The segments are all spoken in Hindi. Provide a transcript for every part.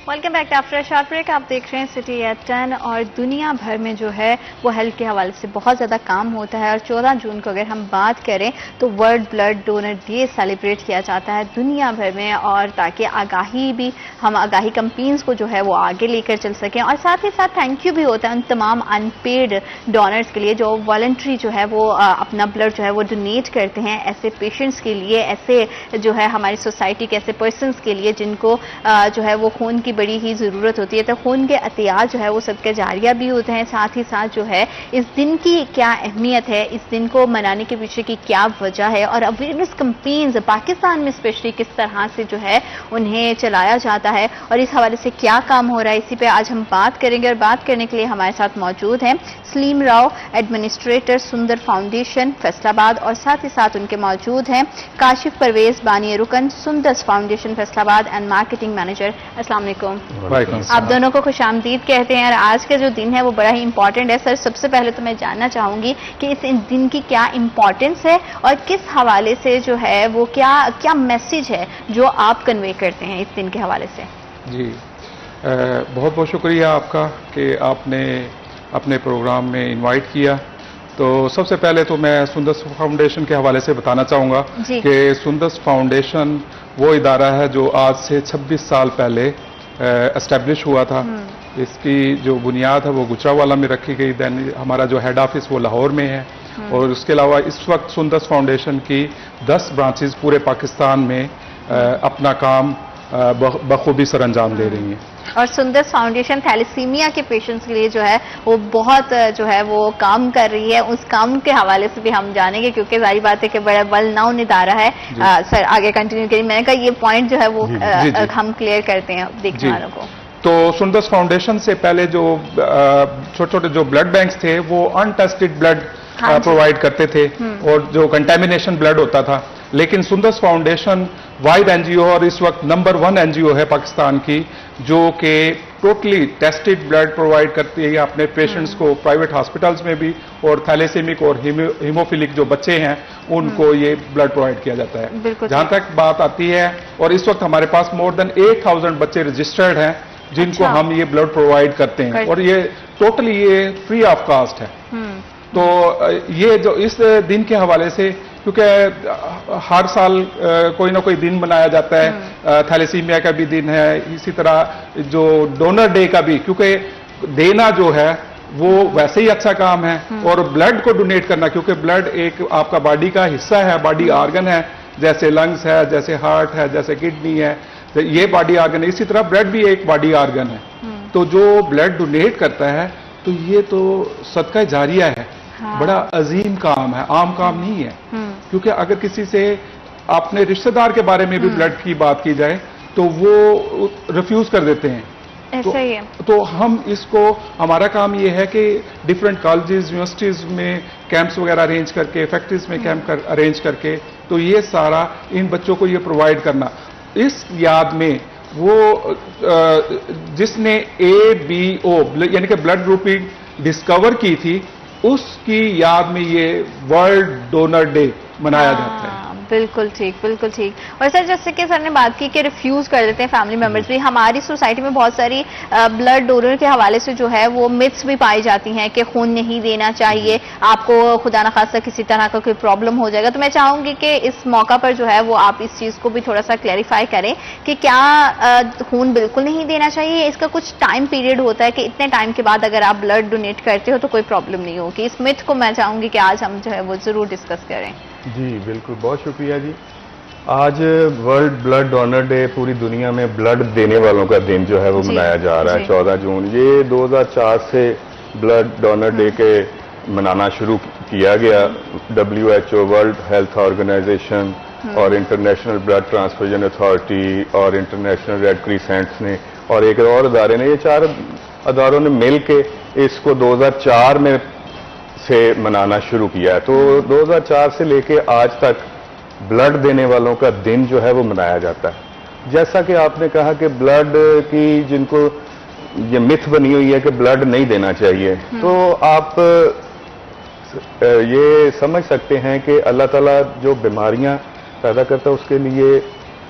Welcome back to after short break. आप देख रहे हैं सिटी एट 10 और दुनिया भर में जो है वो हेल्थ के हवाले से बहुत ज़्यादा काम होता है और 14 जून को अगर हम बात करें तो world blood donor day celebrate किया जाता है दुनिया भर में, और ताकि आगाही भी हम आगाही कंपेन्स को जो है वो आगे लेकर चल सकें, और साथ ही साथ थैंक यू भी होता है उन तमाम अनपेड डोनर्स के लिए जो वॉलंटरी जो है वो अपना ब्लड जो है वो डोनेट करते हैं ऐसे पेशेंट्स के लिए, ऐसे जो है हमारी सोसाइटी के ऐसे पर्सनस के लिए जिनको जो है वो खून की बड़ी ही ज़रूरत होती है। तो खून के अतियार जो है वो सदका जारिया भी होते हैं। साथ ही साथ जो है इस दिन की क्या अहमियत है, इस दिन को मनाने के पीछे की क्या वजह है, और अवेयरनेस कैंपेन्स पाकिस्तान में स्पेशली किस तरह से जो है उन्हें चलाया जाता है और इस हवाले से क्या काम हो रहा है, इसी पे आज हम बात करेंगे। और बात करने के लिए हमारे साथ मौजूद हैं सलीम राव, एडमिनिस्ट्रेटर सुंदर फाउंडेशन फैसलाबाद, और साथ ही साथ उनके मौजूद हैं काशिफ परवेज, बानी रुकन सुंदर foundation Faisalabad and marketing manager. अस्सलाम वालेकुम। आप दोनों को खुशामदीद कहते हैं। और आज का जो दिन है वो बड़ा ही इंपॉर्टेंट है। सर, सबसे पहले तो मैं जानना चाहूंगी कि इस दिन की क्या इंपॉर्टेंस है और किस हवाले से जो है वो क्या मैसेज है जो आप कन्वे करते हैं इस दिन के हवाले से। जी, बहुत बहुत शुक्रिया आपका कि आपने अपने प्रोग्राम में इनवाइट किया। तो सबसे पहले तो मैं सुंदस फाउंडेशन के हवाले से बताना चाहूँगा कि सुंदस फाउंडेशन वो इदारा है जो आज से 26 साल पहले एस्टेब्लिश हुआ था। इसकी जो बुनियाद है वो गुजरावाला में रखी गई। दैन हमारा जो हेड ऑफिस वो लाहौर में है, और उसके अलावा इस वक्त सुंदस फाउंडेशन की 10 ब्रांचेस पूरे पाकिस्तान में अपना काम बखूबी सर अंजाम दे रही हैं। और सुंदर फाउंडेशन थैलेसीमिया के पेशेंट्स के लिए जो है वो बहुत जो है वो काम कर रही है। उस काम के हवाले से भी हम जानेंगे क्योंकि जारी बात है कि बड़ा वेल नाउन इदारा है। सर आगे कंटिन्यू करिए। मैंने कहा ये पॉइंट जो है वो हम क्लियर करते हैं देखने वालों को। तो सुंदस फाउंडेशन से पहले जो छोटे छोटे जो ब्लड बैंक्स थे वो अनटेस्टेड ब्लड प्रोवाइड करते थे और जो कंटेमिनेशन ब्लड होता था। लेकिन सुंदस फाउंडेशन वाइड एनजीओ और इस वक्त नंबर 1 एनजीओ है पाकिस्तान की जो कि टोटली टेस्टेड ब्लड प्रोवाइड करती है अपने पेशेंट्स को प्राइवेट हॉस्पिटल्स में भी, और थैलेसीमिक और हीमोफिलिक जो बच्चे हैं उनको ये ब्लड प्रोवाइड किया जाता है। जहां तक बात आती है, और इस वक्त हमारे पास मोर देन 8000 बच्चे रजिस्टर्ड हैं जिनको हम ये ब्लड प्रोवाइड करते हैं, और ये टोटली ये फ्री ऑफ कास्ट है। तो ये जो इस दिन के हवाले से, क्योंकि हर साल कोई ना कोई दिन मनाया जाता है, थैलेसीमिया का भी दिन है, इसी तरह जो डोनर डे का भी, क्योंकि देना जो है वो वैसे ही अच्छा काम है, और ब्लड को डोनेट करना, क्योंकि ब्लड एक आपका बॉडी का हिस्सा है, बॉडी ऑर्गन है, जैसे लंग्स है, जैसे हार्ट है, जैसे किडनी है, तो ये बॉडी ऑर्गन है। इसी तरह ब्लड भी एक बॉडी ऑर्गन है। तो जो ब्लड डोनेट करता है तो ये तो सदका जारिया है। बड़ा अजीम काम है, आम काम नहीं है। क्योंकि अगर किसी से अपने रिश्तेदार के बारे में भी ब्लड की बात की जाए तो वो रिफ्यूज कर देते हैं। ऐसा ही है। तो हम इसको, हमारा काम ये है कि डिफरेंट कॉलेजेस यूनिवर्सिटीज में कैंप्स वगैरह अरेंज करके, फैक्ट्रीज में कैंप अरेंज करके, तो ये सारा इन बच्चों को ये प्रोवाइड करना, इस याद में वो जिसने ABO यानी कि ब्लड ग्रुपिंग डिस्कवर की थी उसकी याद में ये वर्ल्ड डोनर डे मनाया जाता है। बिल्कुल ठीक, बिल्कुल ठीक। और सर जैसे कि सर ने बात की कि रिफ्यूज कर देते हैं फैमिली मेंबर्स भी, हमारी सोसाइटी में बहुत सारी ब्लड डोनर के हवाले से जो है वो मिथ्स भी पाई जाती हैं कि खून नहीं देना चाहिए, आपको खुदा न खास्ता किसी तरह का कोई प्रॉब्लम हो जाएगा। तो मैं चाहूंगी कि इस मौका पर जो है वो आप इस चीज को भी थोड़ा सा क्लैरिफाई करें कि क्या खून बिल्कुल नहीं देना चाहिए, इसका कुछ टाइम पीरियड होता है कि इतने टाइम के बाद अगर आप ब्लड डोनेट करते हो तो कोई प्रॉब्लम नहीं होगी। इस मिथ को मैं चाहूंगी कि आज हम जो है वो जरूर डिस्कस करें। जी बिल्कुल, बहुत शुक्रिया जी। आज वर्ल्ड ब्लड डोनर डे पूरी दुनिया में ब्लड देने वालों का दिन जो है वो मनाया जा रहा है 14 जून। ये 2004 से ब्लड डोनर डे के मनाना शुरू किया गया। WHO, वर्ल्ड हेल्थ ऑर्गेनाइजेशन और इंटरनेशनल ब्लड ट्रांसफ्यूजन अथॉरिटी और इंटरनेशनल रेड क्रिसेंट्स ने और एक और अदारे ने, ये 4 अदारों ने मिल के इसको 2004 में से मनाना शुरू किया है। तो 2004 से लेके आज तक ब्लड देने वालों का दिन जो है वो मनाया जाता है। जैसा कि आपने कहा कि ब्लड की जिनको ये मिथ बनी हुई है कि ब्लड नहीं देना चाहिए, तो आप ये समझ सकते हैं कि अल्लाह ताला जो बीमारियां पैदा करता है उसके लिए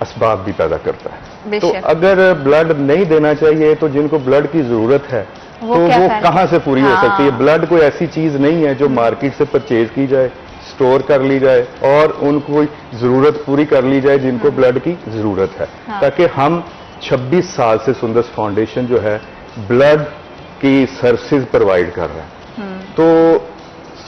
असबाब भी पैदा करता है। तो बेशक। अगर ब्लड नहीं देना चाहिए तो जिनको ब्लड की जरूरत है तो वो कहां से पूरी हो सकती है? ब्लड कोई ऐसी चीज नहीं है जो मार्केट से परचेज की जाए, स्टोर कर ली जाए और उनको जरूरत पूरी कर ली जाए जिनको ब्लड की जरूरत है। ताकि हम 26 साल से सुंदस फाउंडेशन जो है ब्लड की सर्विसेज प्रोवाइड कर रहा है। तो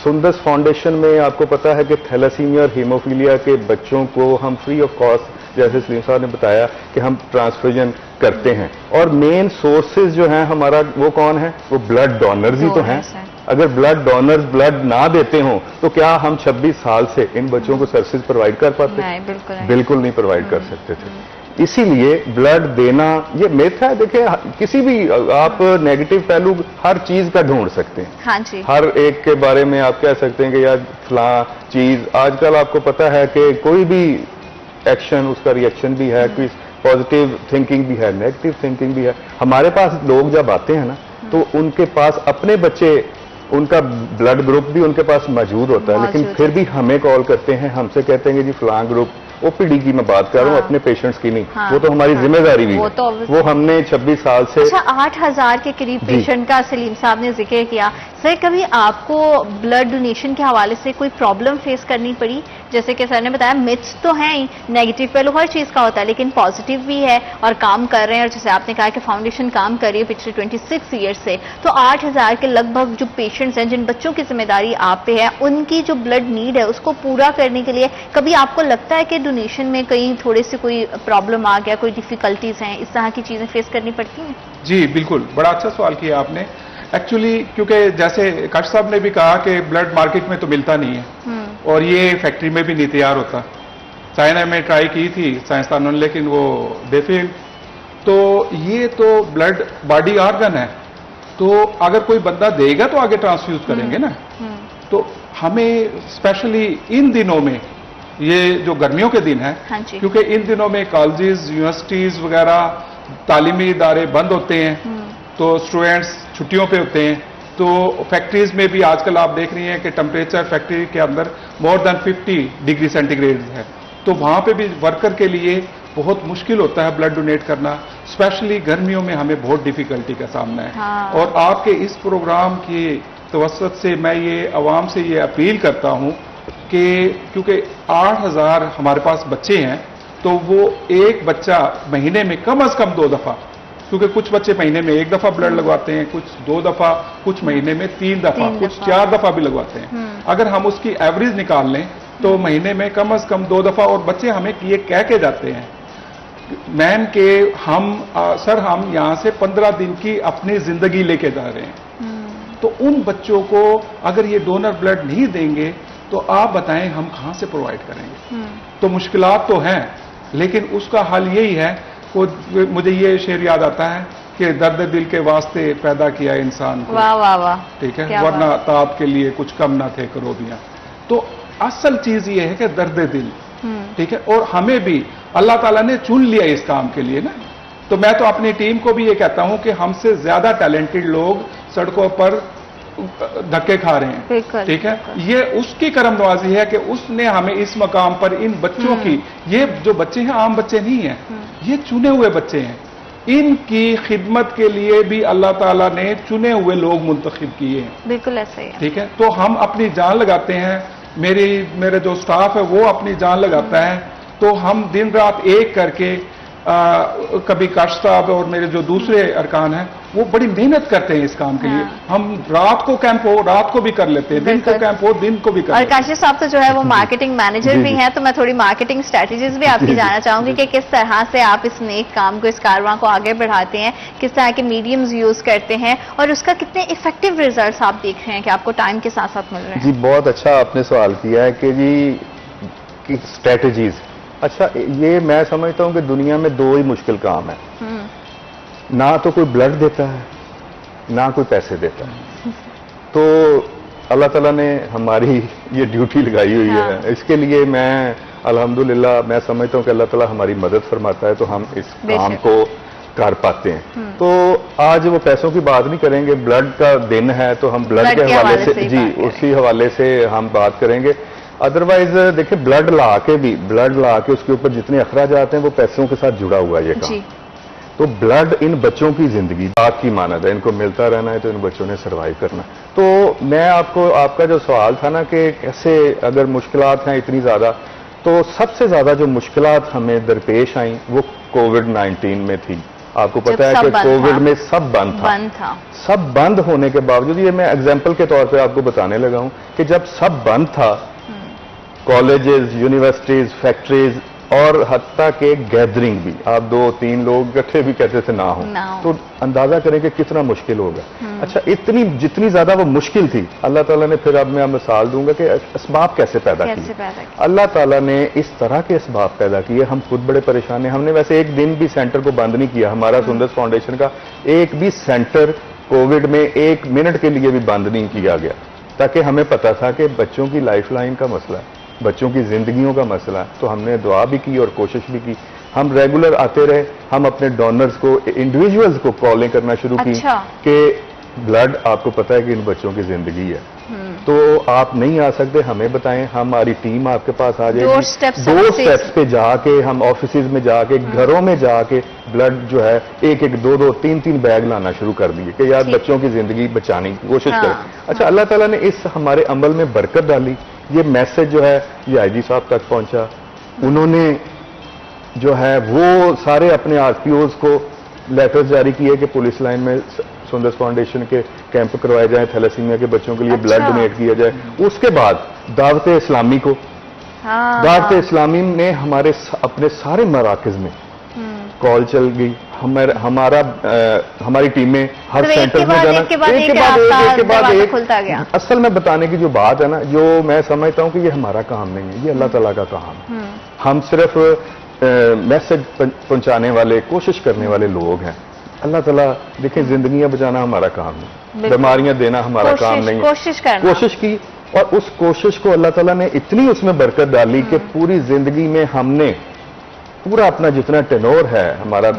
सुंदस फाउंडेशन में आपको पता है कि थैलासीमिया और हीमोफीलिया के बच्चों को हम फ्री ऑफ कॉस्ट, जैसे सलीम साहब ने बताया कि हम ट्रांसफ्यूजन करते हैं और मेन सोर्सेज जो हैं हमारा वो कौन है? वो ब्लड डोनर्स ही तो हैं। अगर ब्लड डोनर्स ब्लड ना देते हों तो क्या हम 26 साल से इन बच्चों को सर्विसेज प्रोवाइड कर पाते? नहीं, बिल्कुल नहीं प्रोवाइड कर सकते थे। इसीलिए ब्लड देना ये मिथ है। देखिए किसी भी आप नेगेटिव पहलू हर चीज का ढूंढ सकते हैं। हाँ जी। हर एक के बारे में आप कह सकते हैं कि यार फलां चीज, आजकल आपको पता है कि कोई भी एक्शन उसका रिएक्शन भी है, कोई पॉजिटिव थिंकिंग भी है, नेगेटिव थिंकिंग भी है। हमारे पास लोग जब आते हैं ना तो उनके पास अपने बच्चे, उनका ब्लड ग्रुप भी उनके पास मौजूद होता है, लेकिन फिर भी हमें कॉल करते हैं, हमसे कहते हैं कि जी फलां ग्रुप, ओपीडी की मैं बात कर रहा हूँ, अपने पेशेंट्स की नहीं। वो तो हमारी जिम्मेदारी भी है, वो हमने 26 साल से। अच्छा, 8,000 के करीब पेशेंट का सलीम साहब ने जिक्र किया। सर, कभी आपको ब्लड डोनेशन के हवाले से कोई प्रॉब्लम फेस करनी पड़ी? जैसे कि सर ने बताया मिथ्स तो हैं ही, नेगेटिव पहलू हर चीज का होता है, लेकिन पॉजिटिव भी है और काम कर रहे हैं। और जैसे आपने कहा कि फाउंडेशन काम कर रही है पिछले 26 ईयर से, तो 8,000 के लगभग जो पेशेंट्स हैं, जिन बच्चों की जिम्मेदारी आप पे है, उनकी जो ब्लड नीड है उसको पूरा करने के लिए कभी आपको लगता है कि डोनेशन में कहीं थोड़े से कोई प्रॉब्लम आ गया, कोई डिफिकल्टीज हैं, इस तरह की चीजें फेस करनी पड़ती हैं? जी बिल्कुल, बड़ा अच्छा सवाल किया आपने। एक्चुअली क्योंकि जैसे काश साहब ने भी कहा कि ब्लड मार्केट में तो मिलता नहीं है और ये फैक्ट्री में भी नहीं तैयार होता। चाइना में ट्राई की थी साइंसदानों ने, लेकिन वो दे फेल्ड। तो ये तो ब्लड बॉडी ऑर्गन है, तो अगर कोई बंदा देगा तो आगे ट्रांसफ्यूज करेंगे ना। तो हमें स्पेशली इन दिनों में, ये जो गर्मियों के दिन है, क्योंकि इन दिनों में कॉलेजेस, यूनिवर्सिटीज वगैरह, तालीमी इदारे बंद होते हैं, तो स्टूडेंट्स छुट्टियों पे होते हैं। तो फैक्ट्रीज में भी आजकल आप देख रही हैं कि टेम्परेचर फैक्ट्री के अंदर मोर देन 50 डिग्री सेंटीग्रेड है। तो वहां पे भी वर्कर के लिए बहुत मुश्किल होता है ब्लड डोनेट करना। स्पेशली गर्मियों में हमें बहुत डिफिकल्टी का सामना है। और आपके इस प्रोग्राम की तवस्सुत से मैं ये अवाम से ये अपील करता हूं कि क्योंकि 8,000 हमारे पास बच्चे हैं, तो वो एक बच्चा महीने में कम से कम 2 दफा, क्योंकि कुछ बच्चे महीने में 1 दफा ब्लड लगवाते हैं, कुछ 2 दफा, कुछ महीने में 3 दफा, कुछ 4 दफा भी लगवाते हैं। अगर हम उसकी एवरेज निकाल लें तो महीने में कम से कम 2 दफा। और बच्चे हमें ये कह के जाते हैं मैम के सर हम यहां से 15 दिन की अपनी जिंदगी लेके जा रहे हैं। तो उन बच्चों को अगर ये डोनर ब्लड नहीं देंगे तो आप बताएं हम कहां से प्रोवाइड करेंगे? तो मुश्किलात तो हैं, लेकिन उसका हल यही है। मुझे ये शेर याद आता है कि दर्द दिल के वास्ते पैदा किया इंसान को। वाह वाह वाह, ठीक है, वरना ताप के लिए कुछ कम ना थे करोबियां। तो असल चीज ये है कि दर्द दिल, ठीक है। और हमें भी अल्लाह ताला ने चुन लिया इस काम के लिए ना। तो मैं तो अपनी टीम को भी ये कहता हूं कि हमसे ज्यादा टैलेंटेड लोग सड़कों पर धक्के खा रहे हैं, ठीक है। ये उसकी करम नवाजी है कि उसने हमें इस मकाम पर इन बच्चों की, ये जो बच्चे हैं आम बच्चे नहीं हैं, ये चुने हुए बच्चे हैं। इनकी खिदमत के लिए भी अल्लाह ताला ने चुने हुए लोग मुंतखब किए हैं। बिल्कुल ऐसे ही, ठीक है। तो हम अपनी जान लगाते हैं, मेरे जो स्टाफ है वो अपनी जान लगाता है। तो हम दिन रात एक करके कभी काश साहब और मेरे जो दूसरे अरकान हैं वो बड़ी मेहनत करते हैं इस काम के लिए। हम रात को कैंप हो रात को भी कर लेते हैं, दिन को कैंप हो दिन को भी कर लेते हैं। और काशिफ साहब तो जो है वो मार्केटिंग मैनेजर भी हैं, तो मैं थोड़ी मार्केटिंग स्ट्रेटजीज भी आपकी जानना चाहूंगी कि किस तरह से आप इस नेक काम को, इस कारवां को आगे बढ़ाते हैं, किस तरह के मीडियम्स यूज करते हैं और उसका कितने इफेक्टिव रिजल्ट आप देख रहे हैं कि आपको टाइम के साथ साथ मिल रहे हैं? जी बहुत अच्छा आपने सवाल किया है कि जी स्ट्रेटजीज। अच्छा, ये मैं समझता हूं कि दुनिया में 2 ही मुश्किल काम है, ना तो कोई ब्लड देता है ना कोई पैसे देता है। तो अल्लाह ताला ने हमारी ये ड्यूटी लगाई हुई है। इसके लिए मैं अल्हम्दुलिल्लाह मैं समझता हूं कि अल्लाह ताला हमारी मदद फरमाता है तो हम इस काम को कर पाते हैं। तो आज वो पैसों की बात नहीं करेंगे, ब्लड का दिन है तो हम ब्लड के हवाले से जी उसी हवाले से हम बात करेंगे। अदरवाइज देखिए ब्लड ला के उसके ऊपर जितने अखराजात हैं वो पैसों के साथ जुड़ा हुआ है ये काम। तो ब्लड इन बच्चों की जिंदगी बात की मानद है, इनको मिलता रहना है तो इन बच्चों ने सर्वाइव करना। तो मैं आपका जो सवाल था ना कि कैसे अगर मुश्किलात हैं इतनी ज्यादा, तो सबसे ज्यादा जो मुश्किलात हमें दरपेश आई वो कोविड-19 में थी। आपको पता है कि कोविड में सब बंद था। सब बंद होने के बावजूद, ये मैं एग्जाम्पल के तौर पे आपको बताने लगा हूं कि जब सब बंद था, कॉलेजेस, यूनिवर्सिटीज, फैक्ट्रीज और हत्ता के गैदरिंग भी, आप 2-3 लोग इकट्ठे भी कहते थे ना हो, तो अंदाजा करें कि कितना मुश्किल होगा। अच्छा, जितनी ज्यादा वो मुश्किल थी, अल्लाह ताला ने फिर अब मैं मिसाल दूंगा कि असबाब कैसे पैदा किए। अल्लाह ताला ने इस तरह के असबाब पैदा किए, हम खुद बड़े परेशान हैं। हमने वैसे एक दिन भी सेंटर को बंद नहीं किया, हमारा सुंदर फाउंडेशन का एक भी सेंटर कोविड में 1 मिनट के लिए भी बंद नहीं किया गया, ताकि हमें पता था कि बच्चों की लाइफ लाइन का मसला है, बच्चों की जिंदगियों का मसला है। तो हमने दुआ भी की और कोशिश भी की। हम रेगुलर आते रहे, हम अपने डोनर्स को, इंडिविजुअल्स को कॉलिंग करना शुरू की कि ब्लड, आपको पता है कि इन बच्चों की जिंदगी है, तो आप नहीं आ सकते, हमें बताएं, हमारी टीम आपके पास आ जाएगी। 2 स्टेप्स पे जाके, हम ऑफिस में जाके, घरों में जाके ब्लड जो है 1-1, 2-2, 3-3 बैग लाना शुरू कर दिए कि यार बच्चों की जिंदगी बचाने की कोशिश करें। अच्छा, अल्लाह ताला ने इस हमारे अमल में बरकत डाली। ये मैसेज जो है ये आईजी साहब तक पहुंचा, उन्होंने जो है वो सारे अपने आरपीओज को लेटर्स जारी किए कि पुलिस लाइन में सुंदर फाउंडेशन के कैंप करवाए जाएं, थैलेसीमिया के बच्चों के लिए ब्लड डोनेट किया जाए। उसके बाद दावत इस्लामी को, दावत इस्लामी ने अपने सारे मराकज में कॉल चल गई। हमारी टीमें हर सेंटर में जाना, एक के बाद एक खुलता गया। असल में बताने की जो बात है ना, जो मैं समझता हूं कि ये हमारा काम नहीं है, ये अल्लाह ताला का काम है। हम सिर्फ मैसेज पहुंचाने वाले, कोशिश करने वाले लोग हैं। अल्लाह ताला देखें, जिंदगियां बचाना हमारा काम है, बीमारियां देना हमारा काम नहीं है। कोशिश की, और उस कोशिश को अल्लाह ताला ने इतनी उसमें बरकत डाली कि पूरी जिंदगी में हमने पूरा अपना जितना टेनोर है हमारा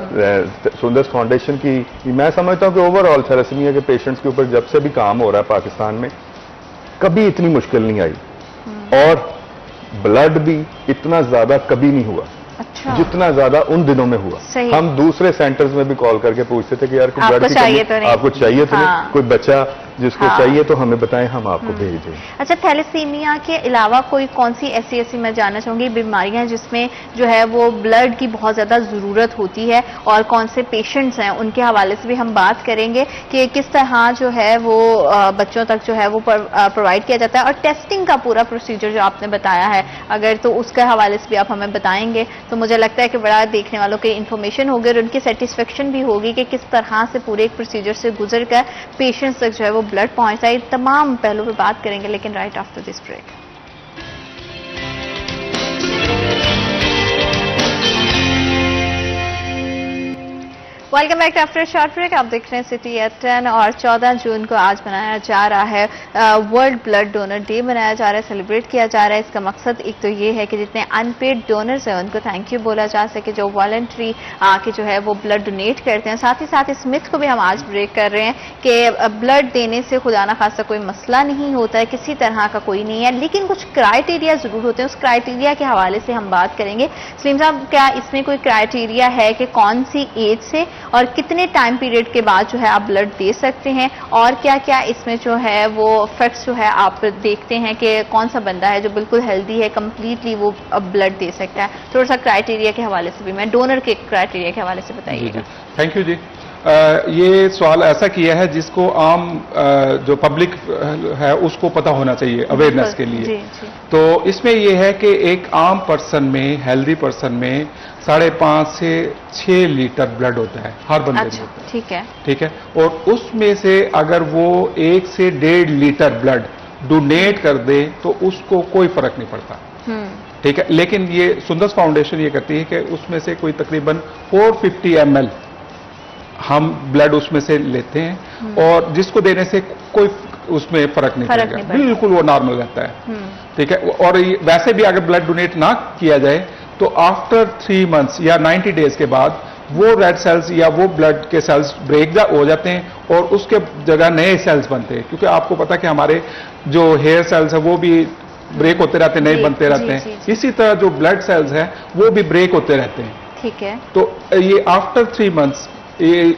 सुंदर फाउंडेशन की, मैं समझता हूं कि ओवरऑल थैलेसीमिया के पेशेंट्स के ऊपर जब से भी काम हो रहा है पाकिस्तान में, कभी इतनी मुश्किल नहीं आई और ब्लड भी इतना ज्यादा कभी नहीं हुआ। अच्छा। जितना ज्यादा उन दिनों में हुआ। हम दूसरे सेंटर्स में भी कॉल करके पूछते थे कि यार कोई ब्लड की चाहिए तो नहीं, आपको चाहिए तो नहीं, कोई बच्चा जिसको चाहिए तो हमें बताएं, हम आपको भेज दें। अच्छा, थैलेसीमिया के अलावा कोई कौन सी ऐसी मैं जानना चाहूंगी बीमारियां जिसमें जो है वो ब्लड की बहुत ज्यादा जरूरत होती है, और कौन से पेशेंट्स हैं, उनके हवाले से भी हम बात करेंगे कि किस तरह जो है वो बच्चों तक जो है वो प्रोवाइड किया जाता है, और टेस्टिंग का पूरा प्रोसीजर जो आपने बताया है, अगर तो उसके हवाले से भी आप हमें बताएंगे तो मुझे लगता है कि बड़ा देखने वालों की इन्फॉर्मेशन होगी और उनकी सेटिस्फेक्शन भी होगी कि किस तरह से पूरे एक प्रोसीजर से गुजर कर पेशेंट्स तक जो है वो ब्लड पहुंचता है। तमाम पहलू पे बात करेंगे, लेकिन right after this break. Welcome back after short break. आप देख रहे हैं सिटी एट 10 और 14 जून को आज मनाया जा रहा है वर्ल्ड ब्लड डोनर डे मनाया जा रहा है, सेलिब्रेट किया जा रहा है। इसका मकसद एक तो ये है कि जितने अनपेड डोनर्स हैं उनको थैंक यू बोला जा सके, जो वॉलंटरी आके जो है वो ब्लड डोनेट करते हैं। साथ ही साथ इस मिथ को भी हम आज ब्रेक कर रहे हैं कि ब्लड देने से खुदा ना खासा कोई मसला नहीं होता है, किसी तरह का कोई नहीं है, लेकिन कुछ क्राइटेरिया जरूर होते हैं। उस क्राइटेरिया के हवाले से हम बात करेंगे। सलीम साहब, क्या इसमें कोई क्राइटेरिया है कि कौन सी एज से और कितने टाइम पीरियड के बाद जो है आप ब्लड दे सकते हैं, और क्या क्या इसमें जो है वो फैक्ट्स जो है आप देखते हैं कि कौन सा बंदा है जो बिल्कुल हेल्दी है, कंप्लीटली वो ब्लड दे सकता है? थोड़ा सा क्राइटेरिया के हवाले से भी, मैं डोनर के क्राइटेरिया के हवाले से बताइएगा। थैंक यू जी। ये सवाल ऐसा किया है जिसको आम जो पब्लिक है उसको पता होना चाहिए, अवेयरनेस के लिए। तो इसमें यह है कि एक आम पर्सन में, हेल्दी पर्सन में 5.5 से 6 लीटर ब्लड होता है हर बंदे में। ठीक है, ठीक है। और उसमें से अगर वो 1 से 1.5 लीटर ब्लड डोनेट कर दे तो उसको कोई फर्क नहीं पड़ता। ठीक है। लेकिन ये सुंदर फाउंडेशन ये करती है कि उसमें से कोई तकरीबन 450 ml हम ब्लड उसमें से लेते हैं, और जिसको देने से कोई उसमें फर्क नहीं पड़ेगा, बिल्कुल वो नॉर्मल रहता है। ठीक है। और वैसे भी अगर ब्लड डोनेट ना किया जाए तो आफ्टर 3 मंथ्स या 90 डेज के बाद वो रेड सेल्स या वो ब्लड के सेल्स ब्रेक हो जाते हैं और उसके जगह नए सेल्स बनते हैं। क्योंकि आपको पता है कि हमारे जो हेयर सेल्स है वो भी ब्रेक होते रहते हैं, नए जी, बनते रहते जी, हैं। जी, जी। इसी तरह जो ब्लड सेल्स हैं वो भी ब्रेक होते रहते हैं। ठीक है। तो ये आफ्टर 3 मंथ्स ये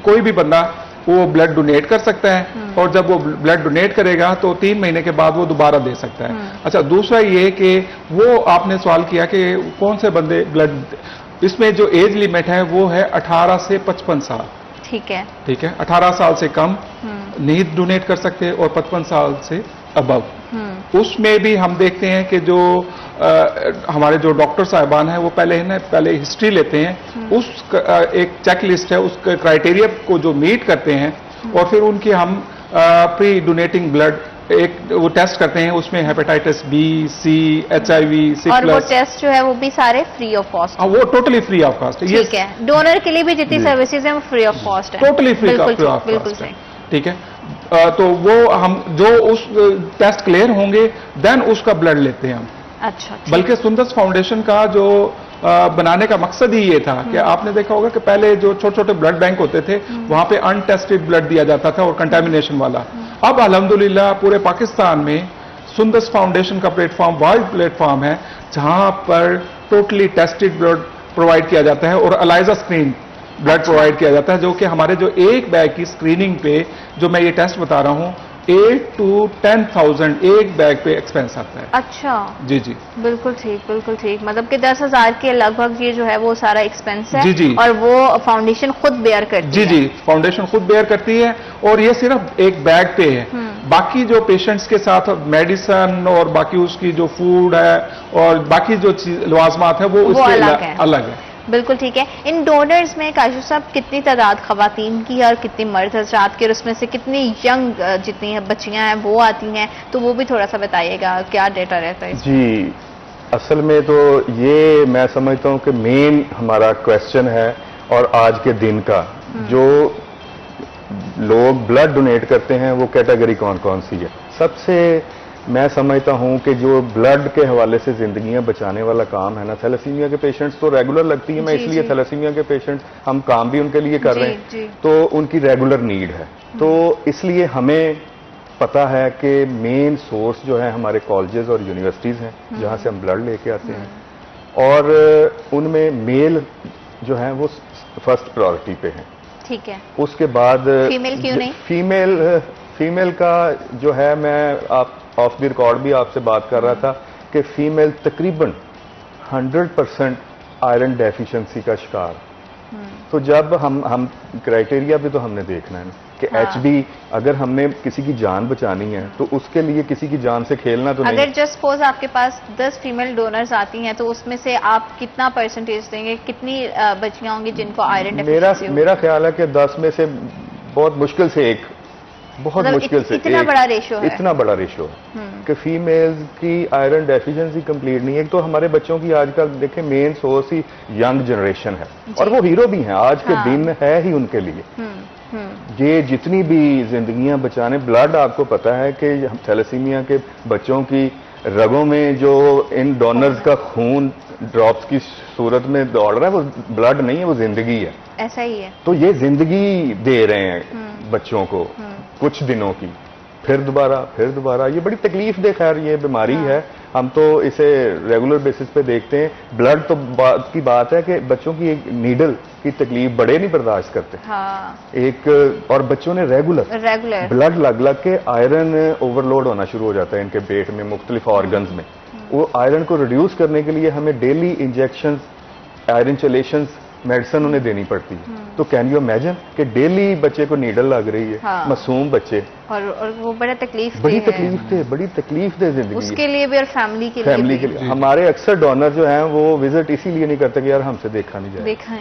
कोई भी बंदा वो ब्लड डोनेट कर सकता है, और जब वो ब्लड डोनेट करेगा तो 3 महीने के बाद वो दोबारा दे सकता है। अच्छा, दूसरा ये कि वो आपने सवाल किया कि कौन से बंदे ब्लड, इसमें जो एज लिमिट है वो है 18 से 55 साल। ठीक है। ठीक है, 18 साल से कम नहीं डोनेट कर सकते और 55 साल से अबव। उसमें भी हम देखते हैं कि जो हमारे जो डॉक्टर साहिबान हैं वो पहले हिस्ट्री लेते हैं, उस एक चेक लिस्ट है, उस क्राइटेरिया को जो मीट करते हैं, और फिर उनकी हम प्री डोनेटिंग ब्लड एक वो टेस्ट करते हैं, उसमें हेपेटाइटिस बी, सी, HIV, और वो C+। टेस्ट जो है वो भी सारे फ्री ऑफ कॉस्ट। वो टोटली फ्री ऑफ कॉस्ट है। ठीक है, डोनर के लिए भी जितनी सर्विसेज हैं वो फ्री ऑफ कॉस्ट है। टोटली फ्री ऑफ बिल्कुल कॉस्ट है। सही। ठीक है, तो वो हम जो उस टेस्ट क्लियर होंगे देन उसका ब्लड लेते हैं हम। अच्छा, ठीक। बल्कि सुंदर्स फाउंडेशन का जो बनाने का मकसद ही ये था कि आपने देखा होगा कि पहले जो छोटे छोटे ब्लड बैंक होते थे वहां पे अनटेस्टेड ब्लड दिया जाता था और कंटेमिनेशन वाला। अब अल्हम्दुलिल्लाह पूरे पाकिस्तान में सुंदर्स फाउंडेशन का प्लेटफॉर्म वाइड प्लेटफॉर्म है जहां पर टोटली टेस्टेड ब्लड प्रोवाइड किया जाता है और अलाइजा स्क्रीन ब्लड प्रोवाइड किया जाता है, जो कि हमारे जो एक बैग की स्क्रीनिंग पे जो मैं ये टेस्ट बता रहा हूँ 8 to 10,000 एक बैग पे एक्सपेंस आता है। अच्छा, जी जी बिल्कुल ठीक। मतलब कि 10,000 के लगभग ये जो है वो सारा एक्सपेंस है। जी, जी। और वो फाउंडेशन खुद बेयर करती जी है। जी, फाउंडेशन खुद बेयर करती है, और ये सिर्फ एक बैग पे है। बाकी जो पेशेंट्स के साथ मेडिसिन और बाकी उसकी जो फूड है और बाकी जो लवाजमात है वो उसके अलग है। बिल्कुल ठीक है। इन डोनर्स में काशिफ साहब कितनी तादाद खवातीन की है और कितनी मर्द हजरात की, और उसमें से कितनी यंग जितनी बच्चियां हैं वो आती हैं, तो वो भी थोड़ा सा बताइएगा, क्या डेटा रहता है इसमें? जी, असल में तो ये मैं समझता हूँ कि मेन हमारा क्वेश्चन है, और आज के दिन का जो लोग ब्लड डोनेट करते हैं वो कैटेगरी कौन कौन सी है। सबसे मैं समझता हूं कि जो ब्लड के हवाले से जिंदगियां बचाने वाला काम है ना, थैलेसीमिया के पेशेंट्स तो रेगुलर लगती है, मैं इसलिए थैलेसीमिया के पेशेंट्स हम काम भी उनके लिए कर रहे हैं, तो उनकी रेगुलर नीड है। तो इसलिए हमें पता है कि मेन सोर्स जो है हमारे कॉलेजेस और यूनिवर्सिटीज हैं जहां से हम ब्लड लेके आते हैं, और उनमें मेल जो है वो फर्स्ट प्रायोरिटी पे है। ठीक है। उसके बाद फीमेल क्यों नहीं? फीमेल का जो है, मैं आप ऑफ द रिकॉर्ड भी आपसे बात कर रहा था कि फीमेल तकरीबन 100% आयरन डेफिशिएंसी का शिकार। तो जब हम क्राइटेरिया भी तो हमने देखना है ना कि HB अगर हमने किसी की जान बचानी है तो उसके लिए किसी की जान से खेलना तो नहीं। अगर जस्ट सपोज आपके पास 10 फीमेल डोनर्स आती हैं तो उसमें से आप कितना परसेंटेज देंगे, कितनी बच्चियां होंगी जिनको आयरन डेफिशिएंसी होगी? मेरा ख्याल है कि 10 में से बहुत मुश्किल से एक, बहुत मतलब मुश्किल से इतना बड़ा रेशो है। इतना बड़ा रेशो है कि फीमेल्स की आयरन डेफिशिएंसी कंप्लीट नहीं है। तो हमारे बच्चों की आजकल देखें मेन सोर्स ही यंग जनरेशन है, और वो हीरो भी हैं, आज के दिन है ही उनके लिए। ये जितनी भी जिंदगियां बचाने, ब्लड आपको पता है कि थैलेसीमिया के बच्चों की रगों में जो इन डोनर्स का खून ड्रॉप्स की सूरत में दौड़ रहा है वो ब्लड नहीं है, वो जिंदगी है। ऐसा ही है। तो ये जिंदगी दे रहे हैं बच्चों को कुछ दिनों की, फिर दोबारा। ये बड़ी तकलीफ दे, खैर ये बीमारी है, हम तो इसे रेगुलर बेसिस पे देखते हैं। ब्लड तो बात की बात है कि बच्चों की एक नीडल की तकलीफ बड़े नहीं बर्दाश्त करते। एक और बच्चों ने रेगुलर ब्लड लग के आयरन ओवरलोड होना शुरू हो जाता है इनके पेट में, मुख्तलिफ ऑर्गन्स में। वो आयरन को रिड्यूस करने के लिए हमें डेली इंजेक्शन, आयरन चलेशंस मेडिसिन उन्हें देनी पड़ती है। तो कैन यू इमेजिन कि डेली बच्चे को नीडल लग रही है, मासूम बच्चे, और वो बड़ी तकलीफ दे जिंदगी उसके लिए भी और फैमिली के लिए। हमारे अक्सर डोनर जो हैं वो विजिट इसीलिए नहीं करते कि यार हमसे देखा नहीं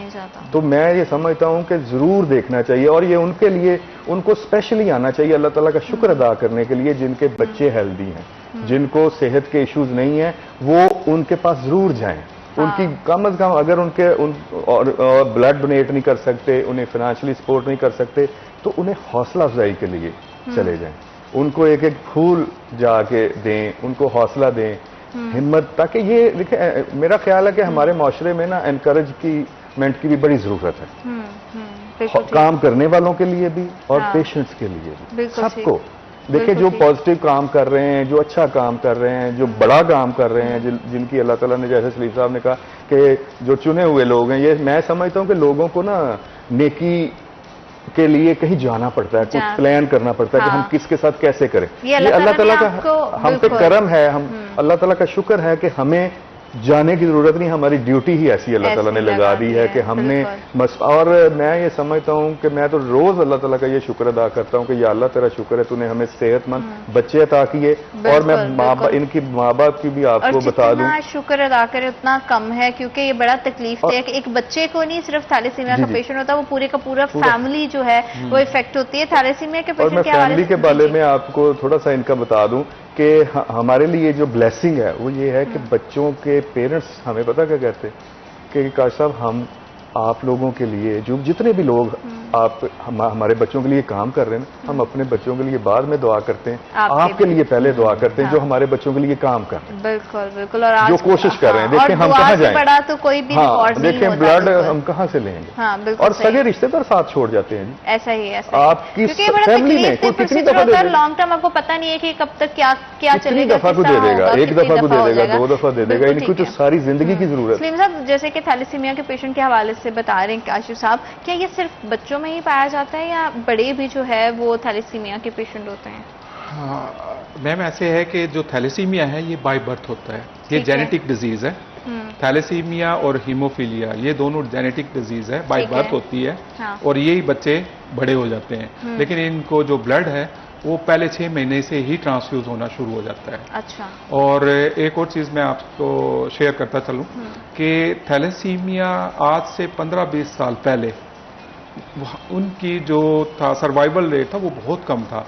जाता। तो मैं ये समझता हूँ कि जरूर देखना चाहिए, और ये उनके लिए उनको स्पेशली आना चाहिए अल्लाह ताला का शुक्र अदा करने के लिए जिनके बच्चे हेल्दी हैं, जिनको सेहत के इश्यूज नहीं है, वो उनके पास जरूर जाएं। उनकी कम अज कम अगर और ब्लड डोनेट नहीं कर सकते, उन्हें फाइनेंशियली सपोर्ट नहीं कर सकते, तो उन्हें हौसला अफजाई के लिए चले जाएं। उनको एक एक फूल जाके दें, उनको हौसला दें, हिम्मत, ताकि ये देखें, मेरा ख्याल है कि हमारे माशरे में ना एनकरेजमेंट की भी बड़ी जरूरत है, काम करने वालों के लिए भी और पेशेंट्स के लिए भी, सबको। देखिए जो पॉजिटिव काम कर रहे हैं, जो अच्छा काम कर रहे हैं, जो बड़ा काम कर रहे हैं, जिनकी अल्लाह ताला ने, जैसे सलीम साहब ने कहा कि जो चुने हुए लोग हैं, ये मैं समझता हूं कि लोगों को ना नेकी के लिए कहीं जाना पड़ता है, कुछ प्लान करना पड़ता है कि हम किसके साथ कैसे करें। ये अल्लाह ताला का हम पे करम है, हम अल्लाह ताला का शुक्र है कि हमें जाने की जरूरत नहीं, हमारी ड्यूटी ही ऐसी अल्लाह ताला ने लगा दी है कि हमने और मैं ये समझता हूं कि मैं तो रोज अल्लाह ताला का ये शुक्र अदा करता हूं कि या अल्लाह तेरा शुक्र है तूने हमें सेहतमंद बच्चे अता किए। और मैं इनकी माँ बाप की भी आपको बता दूं, शुक्र अदा करे उतना कम है, क्योंकि ये बड़ा तकलीफ है कि एक बच्चे को नहीं सिर्फ थैलेसीमिया का पेशेंट होता, वो पूरे का पूरा फैमिली जो है वो इफेक्ट होती है थैलेसीमिया के पेशेंट। और मैं फैमिली के बारे में आपको थोड़ा सा इनका बता दूं कि हमारे लिए जो ब्लेसिंग है वो ये है कि बच्चों के पेरेंट्स हमें पता क्या कहते हैं कि काश साहब हम आप लोगों के लिए जो जितने भी लोग आप हमारे बच्चों के लिए काम कर रहे हैं, हम अपने बच्चों के लिए बाद में दुआ करते हैं, आपके लिए पहले दुआ करते हैं जो हमारे बच्चों के लिए काम कर रहे हैं। बिल्कुल बिल्कुल। और जो कोशिश कर रहे हैं, देखिए हम कहाँ जाएं, बड़ा तो कोई भी देखें ब्लड हम कहाँ से लेंगे, और सगे रिश्तेदार साथ छोड़ जाते हैं। ऐसा ही है आपकी फैमिली में कोई कितनी दफा दे देगा, लॉन्ग टर्म आपको पता नहीं है कि कब तक क्या कितनी दफा को दे देगा, एक दफा को दे देगा, 2 दफा दे देगा, इनको तो सारी जिंदगी की जरूरत है। सलीम साहब, जैसे कि थैलेसीमिया के पेशेंट के हवाले से बता रहे हैं काशिफ साहब, क्या ये सिर्फ बच्चों में ही पाया जाता है या बड़े भी जो है वो थैलेसीमिया के पेशेंट होते हैं? हाँ मैम, ऐसे है कि जो थैलेसीमिया है ये बाय बर्थ होता है, ये जेनेटिक डिजीज है। थैलेसीमिया और हीमोफीलिया ये दोनों जेनेटिक डिजीज है, बाय बर्थ होती है। हाँ। और यही बच्चे बड़े हो जाते हैं, लेकिन इनको जो ब्लड है वो पहले 6 महीने से ही ट्रांसफ्यूज होना शुरू हो जाता है। अच्छा। और एक और चीज मैं आपको शेयर करता चलूं कि थैलेसीमिया आज से 15-20 साल पहले उनकी जो था सर्वाइवल रेट था वो बहुत कम था।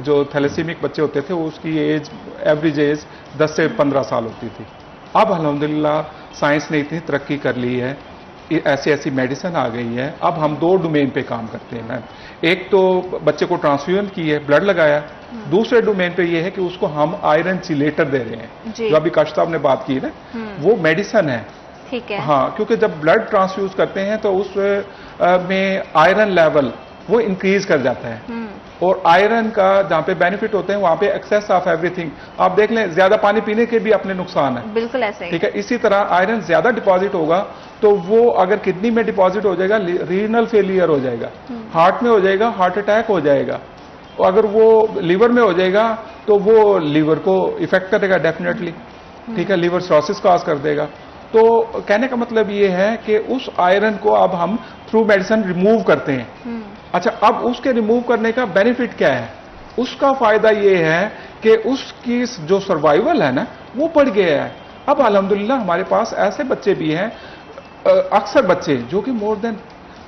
जो थैलेसीमिक बच्चे होते थे उसकी एज, एवरेज एज 10 से 15 साल होती थी। अब अल्हम्दुलिल्लाह साइंस ने इतनी तरक्की कर ली है, ऐसी ऐसी मेडिसिन आ गई है, अब हम 2 डोमेन पे काम करते हैं मैम। एक तो बच्चे को ट्रांसफ्यूजन की है, ब्लड लगाया, दूसरे डोमेन पे ये है कि उसको हम आयरन चिलेटर दे रहे हैं, जो अभी काशिफ साहब ने बात की ना, वो मेडिसिन है। ठीक है। हाँ, क्योंकि जब ब्लड ट्रांसफ्यूज करते हैं तो उस में आयरन लेवल वो इंक्रीज कर जाता है, और आयरन का जहाँ पे बेनिफिट होते हैं वहां पे एक्सेस ऑफ एवरीथिंग। आप देख लें, ज्यादा पानी पीने के भी अपने नुकसान है। बिल्कुल ऐसे ही। ठीक है, इसी तरह आयरन ज्यादा डिपॉजिट होगा तो वो अगर किडनी में डिपॉजिट हो जाएगा, रीनल फेलियर हो जाएगा, हार्ट में हो जाएगा, हार्ट अटैक हो जाएगा, और अगर वो लिवर में हो जाएगा तो वो लिवर को इफेक्ट करेगा डेफिनेटली। ठीक है, लिवर सिरोसिस कॉज कर देगा। तो कहने का मतलब ये है कि उस आयरन को अब हम थ्रू मेडिसिन रिमूव करते हैं। अच्छा, अब उसके रिमूव करने का बेनिफिट क्या है? उसका फायदा ये है कि उसकी जो सर्वाइवल है ना वो बढ़ गया है। अब अल्हम्दुलिल्लाह हमारे पास ऐसे बच्चे भी हैं, अक्सर बच्चे जो कि मोर देन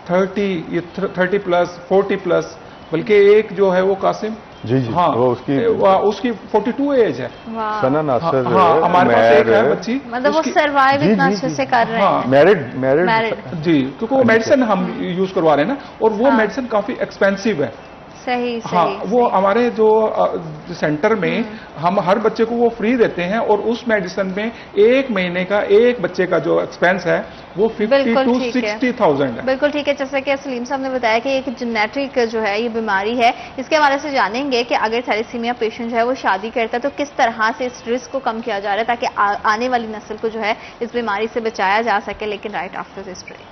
30 प्लस 40 प्लस, बल्कि एक जो है वो कासिम जी जी, हाँ, वो उसकी 42 एज है। सना नासर। हाँ, हमारे पास एक है बच्ची, मतलब वो सर्वाइव इतना अच्छे से कर रहे हैं। मैरिड जी, क्योंकि वो मेडिसिन हम यूज करवा रहे हैं ना, और वो मेडिसिन काफी एक्सपेंसिव है। सही हाँ, वो हमारे जो सेंटर में हम हर बच्चे को वो फ्री देते हैं, और उस मेडिसिन में 1 महीने का एक बच्चे का जो एक्सपेंस है वो 50 to 60,000 है। बिल्कुल ठीक है। जैसा कि सलीम साहब ने बताया कि एक जेनेटिक जो है ये बीमारी है, इसके हवाले से जानेंगे कि अगर थैलेसीमिया पेशेंट जो है वो शादी करता है तो किस तरह से इस रिस्क को कम किया जा रहा है ताकि आने वाली नस्ल को जो है इस बीमारी से बचाया जा सके। लेकिन right after this break.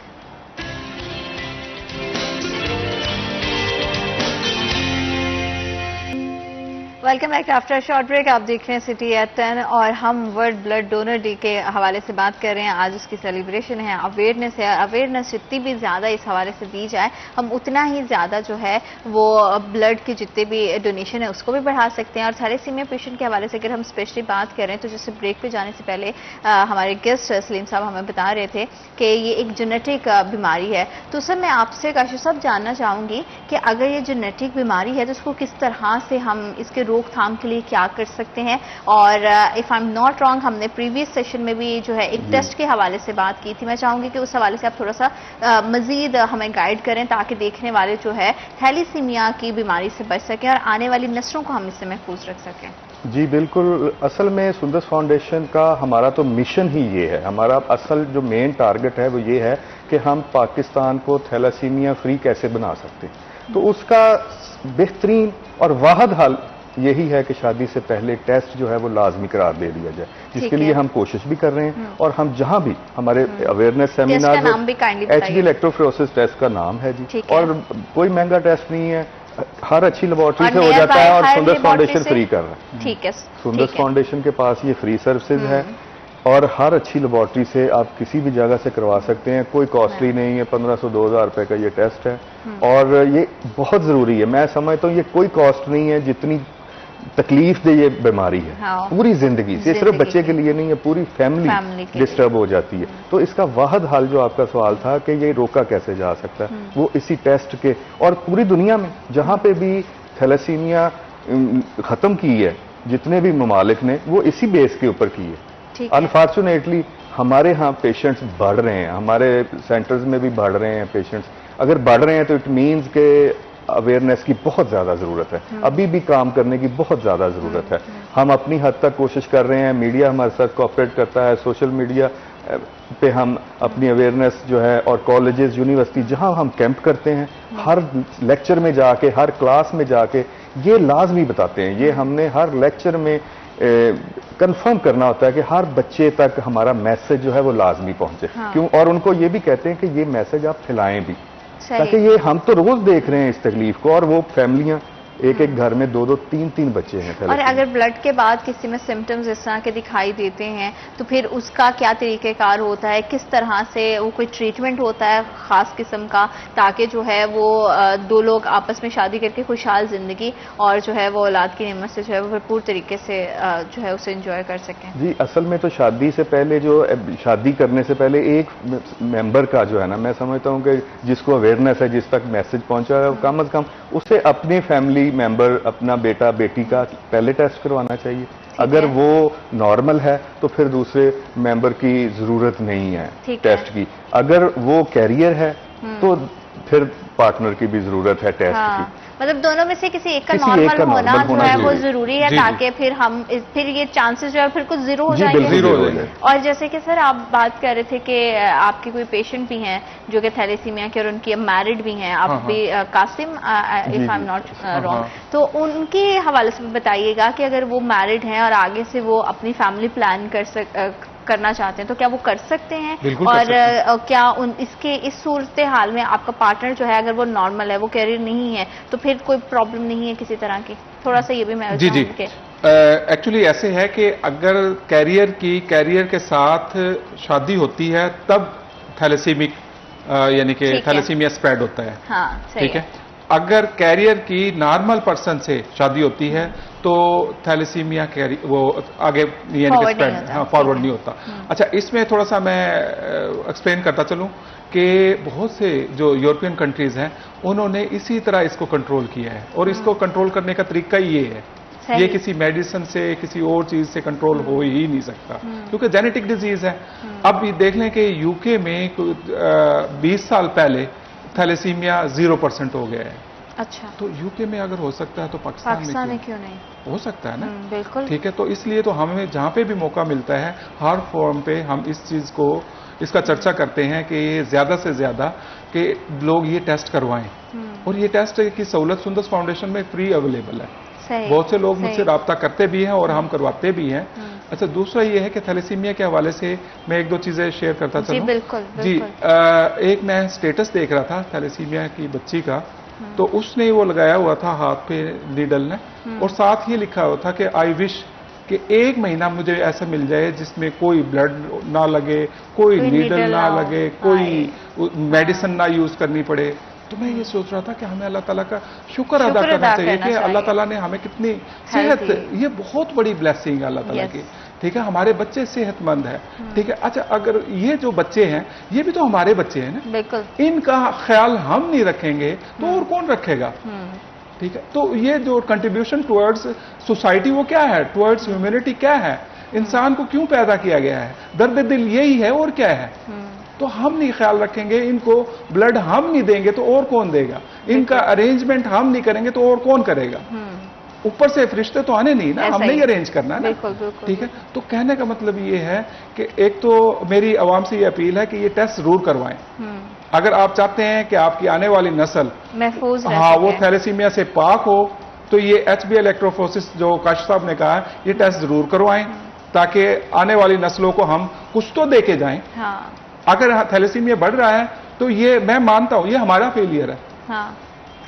Welcome back after short break. आप देख रहे हैं सिटी एट 10 और हम वर्ल्ड ब्लड डोनर डे के हवाले से बात कर रहे हैं। आज उसकी सेलिब्रेशन है, अवेयरनेस है। अवेयरनेस जितनी भी ज़्यादा इस हवाले से दी जाए, हम उतना ही ज़्यादा जो है वो ब्लड के जितने भी डोनेशन है उसको भी बढ़ा सकते हैं। और थैलेसीमिया पेशेंट के हवाले से अगर हम स्पेशली बात करें तो जैसे ब्रेक पे जाने से पहले हमारे गेस्ट सलीम साहब हमें बता रहे थे कि ये एक जेनेटिक बीमारी है। तो सर मैं आपसे काशिफ साहब जानना चाहूँगी कि अगर ये जेनेटिक बीमारी है तो उसको किस तरह से हम इसके रोकथाम के लिए क्या कर सकते हैं। और if I am not wrong, हमने प्रीवियस सेशन में भी जो है एक टेस्ट के हवाले से बात की थी। मैं चाहूंगी कि उस हवाले से आप थोड़ा सा मजीद हमें गाइड करें ताकि देखने वाले जो है थैलेसीमिया की बीमारी से बच सकें और आने वाली नस्लों को हम इससे महफूज रख सकें। जी बिल्कुल, असल में सुंदस फाउंडेशन का हमारा तो मिशन ही ये है। हमारा असल जो मेन टारगेट है वो ये है कि हम पाकिस्तान को थैलेसीमिया फ्री कैसे बना सकते हैं। तो उसका बेहतरीन और वाहद हल यही है कि शादी से पहले टेस्ट जो है वो लाजमी करार दे दिया जाए, जिसके लिए हम कोशिश भी कर रहे हैं। और हम जहां भी हमारे awareness seminar, HB electrophoresis test का नाम है जी, और कोई महंगा टेस्ट नहीं है, हर अच्छी लेबोरेटरी से हो जाता है, और सुंदर फाउंडेशन फ्री कर रहा है। ठीक है, सुंदर फाउंडेशन के पास ये फ्री सर्विसेज है, और हर अच्छी लेबोरेटरी से आप किसी भी जगह से करवा सकते हैं, कोई कॉस्टली नहीं है। 1500-2000 रुपए का ये टेस्ट है, और ये बहुत जरूरी है। मैं समझता हूँ ये कोई कॉस्ट नहीं है जितनी तकलीफ दे ये बीमारी है। पूरी जिंदगी से, सिर्फ बच्चे के लिए नहीं है, पूरी फैमिली डिस्टर्ब हो जाती है। तो इसका वाहद हल जो आपका सवाल था कि ये रोका कैसे जा सकता है, वो इसी टेस्ट के, और पूरी दुनिया में जहां पे भी थैलेसीमिया खत्म की है, जितने भी ममालिक ने, वो इसी बेस के ऊपर की है। अनफॉर्चुनेटली हमारे यहाँ पेशेंट्स बढ़ रहे हैं, हमारे सेंटर्स में भी बढ़ रहे हैं पेशेंट्स। अगर बढ़ रहे हैं तो इट मीन्स के अवेयरनेस की बहुत ज्यादा जरूरत है, अभी भी काम करने की बहुत ज्यादा जरूरत है। हम अपनी हद तक कोशिश कर रहे हैं, मीडिया हमारे साथ कोऑपरेट करता है, सोशल मीडिया पे हम अपनी अवेयरनेस जो है, और कॉलेजेस, यूनिवर्सिटी जहां हम कैंप करते हैं, हर लेक्चर में जाके, हर क्लास में जाके ये लाजमी बताते हैं। ये हमने हर लेक्चर में कंफर्म करना होता है कि हर बच्चे तक हमारा मैसेज जो है वो लाजमी पहुंचे। क्यों? और उनको ये भी कहते हैं कि ये मैसेज आप फैलाएं भी, ताकि ये, हम तो रोज देख रहे हैं इस तकलीफ को, और वो फैमिलियां एक एक घर में 2-2, 3-3 बच्चे हैं। और अगर ब्लड के बाद किसी में सिम्टम्स इस तरह के दिखाई देते हैं तो फिर उसका क्या तरीकेकार होता है, किस तरह से वो कोई ट्रीटमेंट होता है खास किस्म का, ताकि जो है वो दो लोग आपस में शादी करके खुशहाल जिंदगी और जो है वो औलाद की नेमत से जो है वो भरपूर तरीके से जो है उसे एंजॉय कर सकें? जी, असल में तो शादी से पहले, जो शादी करने से पहले एक मेंबर का जो है ना, मैं समझता हूँ कि जिसको अवेयरनेस है, जिस तक मैसेज पहुंचा है, कम अज कम उसे अपने फैमिली मेंबर, अपना बेटा बेटी का पहले टेस्ट करवाना चाहिए। अगर वो नॉर्मल है तो फिर दूसरे मेंबर की जरूरत नहीं है टेस्ट की। अगर वो कैरियर है तो फिर पार्टनर की भी जरूरत है टेस्ट की। मतलब दोनों में से किसी एक का नॉर्मल होना जो है वो जरूरी है, ताकि फिर ये चांसेस जो है फिर कुछ जीरो हो जाएंगे। और जैसे कि सर आप बात कर रहे थे कि आपके कोई पेशेंट भी हैं जो कि थैलेसीमिया के, और उनकी मैरिड भी हैं, आप भी Qasim, if I am not wrong, तो उनके हवाले से बताइएगा कि अगर वो मैरिड हैं और आगे से वो अपनी फैमिली प्लान करना चाहते हैं तो क्या वो कर सकते हैं? और क्या इसके इस सूरत हाल में आपका पार्टनर जो है अगर वो नॉर्मल है, वो कैरियर नहीं है, तो फिर कोई प्रॉब्लम नहीं है किसी तरह की? थोड़ा सा ये भी मैं जी एक्चुअली ऐसे है कि अगर कैरियर के साथ शादी होती है तब थैलेसीमिक यानी कि थैलेसीमिया स्प्रेड होता है। हाँ, ठीक है। अगर कैरियर की नॉर्मल पर्सन से शादी होती है तो थैलेसीमिया वो आगे यानी कि स्प्रेड फॉरवर्ड नहीं होता। अच्छा, इसमें थोड़ा सा मैं एक्सप्लेन करता चलूं कि बहुत से जो यूरोपियन कंट्रीज हैं उन्होंने इसी तरह इसको कंट्रोल किया है, और इसको कंट्रोल करने का तरीका ये है, ये किसी मेडिसिन से, किसी और चीज से कंट्रोल हो ही नहीं सकता, क्योंकि जेनेटिक डिजीज है। अब ये देख लें कि यूके में 20 साल पहले थैलेसीमिया 0% हो गया है। अच्छा, तो यूके में अगर हो सकता है तो पाकिस्तान में क्यों नहीं हो सकता है ना? बिल्कुल ठीक है। तो इसलिए तो हमें जहां पे भी मौका मिलता है हर फॉर्म पे हम इस चीज को, इसका चर्चा करते हैं कि ज्यादा से ज्यादा कि लोग ये टेस्ट करवाएं, और ये टेस्ट की सहूलत सुंदस फाउंडेशन में फ्री अवेलेबल है। बहुत से लोग मुझसे राब्ता करते भी हैं और हम करवाते भी हैं। अच्छा, दूसरा ये है कि थैलेसीमिया के हवाले से मैं 1-2 चीजें शेयर करता चलूं। बिल्कुल। एक मैं स्टेटस देख रहा था थैलेसीमिया की बच्ची का, तो उसने वो लगाया हुआ था हाथ पे नीडल ने, और साथ ये लिखा हुआ था कि आई विश कि 1 महीना मुझे ऐसा मिल जाए जिसमें कोई ब्लड ना लगे, कोई नीडल ना लगे, कोई मेडिसिन ना यूज करनी पड़े। तो मैं ये सोच रहा था कि हमें अल्लाह ताला का शुक्र अदा करना चाहिए कि अल्लाह ताला ने हमें कितनी सेहत, ये बहुत बड़ी ब्लेसिंग है अल्लाह ताला की। ठीक है, हमारे बच्चे सेहतमंद है। ठीक है। अच्छा, अगर ये जो बच्चे हैं ये भी तो हमारे बच्चे हैं ना, बिल्कुल, इनका ख्याल हम नहीं रखेंगे तो और कौन रखेगा? ठीक है। तो ये जो कंट्रीब्यूशन टुवर्ड्स सोसाइटी वो क्या है, टुवर्ड्स ह्यूमैनिटी क्या है, इंसान को क्यों पैदा किया गया है, दर्द दिल यही है और क्या है? तो हम नहीं ख्याल रखेंगे, इनको ब्लड हम नहीं देंगे तो और कौन देगा, इनका अरेंजमेंट हम नहीं करेंगे तो और कौन करेगा? ऊपर से फरिश्ते तो आने नहीं ना, हमने ही अरेंज करना है ना। ठीक है। तो कहने का मतलब ये है कि एक तो मेरी आवाम से ये अपील है कि ये टेस्ट जरूर करवाएं। अगर आप चाहते हैं कि आपकी आने वाली नस्ल महफूज रहे, हाँ, वो थैलेसीमिया से पाक हो, तो ये HB इलेक्ट्रोफोरेसिस जो काशिफ साहब ने कहा, ये टेस्ट जरूर करवाएं ताकि आने वाली नस्लों को हम कुछ तो दे के जाएं। हाँ। अगर थैलेसीमिया बढ़ रहा है तो ये मैं मानता हूं ये हमारा फेलियर है। हाँ।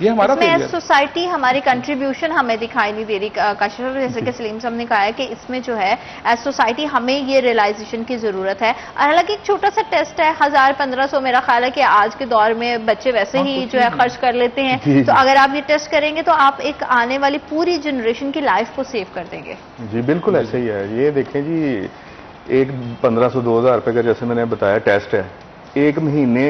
ये हमारा फेलियर है। सोसाइटी हमारी कंट्रीब्यूशन हमें दिखाई नहीं दे रही काशिफ, जैसे कि सलीम साहब ने कहा है कि इसमें जो है एज सोसाइटी हमें ये रियलाइजेशन की जरूरत है। हालांकि एक छोटा सा टेस्ट है, 1000-1500, मेरा ख्याल है कि आज के दौर में बच्चे वैसे ही जो है खर्च कर लेते हैं। तो अगर आप ये टेस्ट करेंगे तो आप एक आने वाली पूरी जनरेशन की लाइफ को सेव कर देंगे। जी बिल्कुल ऐसे ही है। ये देखें जी, एक 1500-2000 रुपए का जैसे मैंने बताया टेस्ट है, एक महीने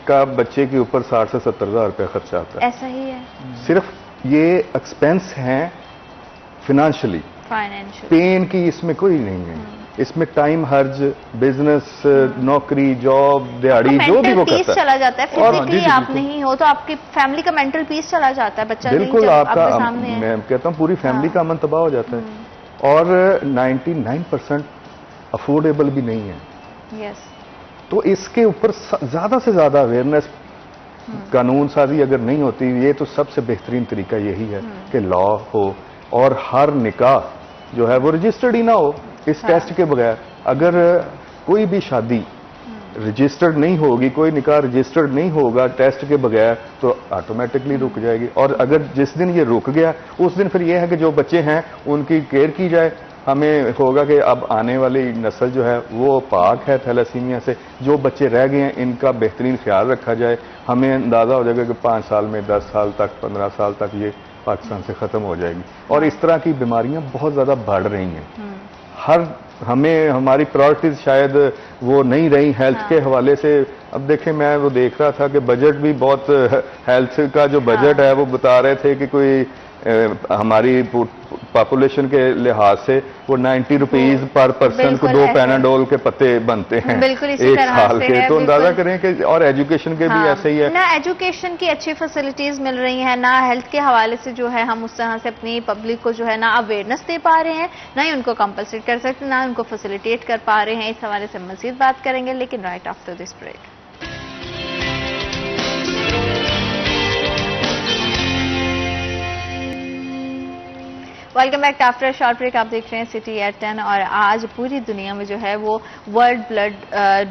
का बच्चे के ऊपर 60 से 70 हजार रुपया खर्चा आता है। ऐसा ही है। सिर्फ ये एक्सपेंस हैं फाइनेंशियली, पेन की इसमें कोई नहीं है। इसमें टाइम हर्ज, बिजनेस, नौकरी, जॉब, दिहाड़ी जो भी वो करता है चला जाता है। फिजिकली आप नहीं हो तो आपकी फैमिली का मेंटल पीस चला जाता है। बच्चा बिल्कुल आपका, मैं कहता हूँ पूरी फैमिली का अमन तबाह हो जाता है। और 99% अफोर्डेबल भी नहीं है। यस। तो इसके ऊपर ज्यादा से ज्यादा अवेयरनेस, कानून साजी अगर नहीं होती, ये तो सबसे बेहतरीन तरीका यही है कि लॉ हो और हर निकाह जो है वो रजिस्टर्ड ही ना हो इस टेस्ट के बगैर। अगर कोई भी शादी रजिस्टर्ड नहीं होगी, कोई निकाह रजिस्टर्ड नहीं होगा टेस्ट के बगैर, तो ऑटोमेटिकली रुक जाएगी। और अगर जिस दिन ये रुक गया उस दिन फिर ये है कि जो बच्चे हैं उनकी केयर की जाए। हमें होगा कि अब आने वाली नस्ल जो है वो पाक है थैलेसीमिया से। जो बच्चे रह गए हैं इनका बेहतरीन ख्याल रखा जाए। हमें अंदाजा हो जाएगा कि 5 साल में, 10 साल तक, 15 साल तक ये पाकिस्तान से खत्म हो जाएगी। और इस तरह की बीमारियां बहुत ज्यादा बढ़ रही हैं। हमें हमारी प्रायोरिटीज शायद वो नहीं रही हेल्थ के हवाले से। अब देखें, मैं वो देख रहा था कि बजट भी बहुत, हेल्थ का जो बजट है वो बता रहे थे कि कोई हमारी पॉपुलेशन के लिहाज से वो 90 रुपीज पर पर्सन को 2 पैनाडोल के पत्ते बनते हैं एक साल के। तो अंदाजा करें कि और एजुकेशन के भी ऐसे ही है। ना एजुकेशन की अच्छी फैसिलिटीज मिल रही हैं, ना हेल्थ के हवाले से जो है हम उस तरह से अपनी पब्लिक को जो है ना अवेयरनेस दे पा रहे हैं, ना ही उनको कंपलसेट कर सकते, ना उनको फैसिलिटेट कर पा रहे हैं। इस हवाले से मजीद बात करेंगे, लेकिन right after this break. Welcome back after short break. आप देख रहे हैं सिटी एट 10 और आज पूरी दुनिया में जो है वो वर्ल्ड ब्लड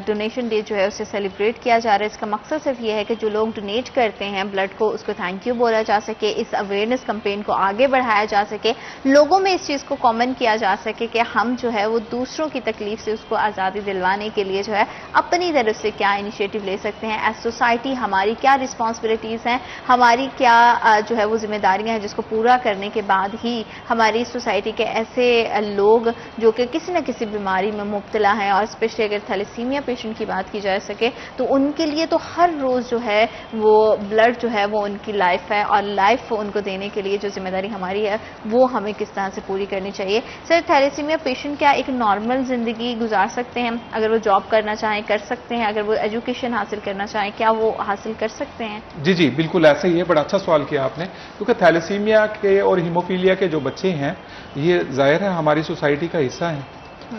डोनेशन डे जो है उसे सेलिब्रेट किया जा रहा है। इसका मकसद सिर्फ ये है कि जो लोग डोनेट करते हैं ब्लड को, उसको थैंक यू बोला जा सके, इस अवेयरनेस कैंपेन को आगे बढ़ाया जा सके, लोगों में इस चीज़ को कॉमन किया जा सके कि हम जो है वो दूसरों की तकलीफ से उसको आज़ादी दिलवाने के लिए जो है अपनी तरफ से क्या इनिशिएटिव ले सकते हैं। एज सोसाइटी हमारी क्या रिस्पॉन्सिबिलिटीज़ हैं, हमारी क्या जो है वो जिम्मेदारियाँ हैं, जिसको पूरा करने के बाद ही हमारी सोसाइटी के ऐसे लोग जो कि किसी न किसी बीमारी में मुब्तला हैं, और स्पेशली अगर थैलेसीमिया पेशेंट की बात की जा सके तो उनके लिए तो हर रोज़ जो है वो ब्लड जो है वो उनकी लाइफ है, और लाइफ उनको देने के लिए जो जिम्मेदारी हमारी है वो हमें किस तरह से पूरी करनी चाहिए। सर, थैलेसीमिया पेशेंट क्या एक नॉर्मल जिंदगी गुजार सकते हैं? अगर वो जॉब करना चाहें कर सकते हैं, अगर वो एजुकेशन हासिल करना चाहें क्या वो हासिल कर सकते हैं? जी जी बिल्कुल ऐसे ही है। बड़ा अच्छा सवाल किया आपने, क्योंकि थैलेसीमिया के और हीमोफीलिया के जो बच्चे हैं ये जाहिर है हमारी सोसाइटी का हिस्सा है,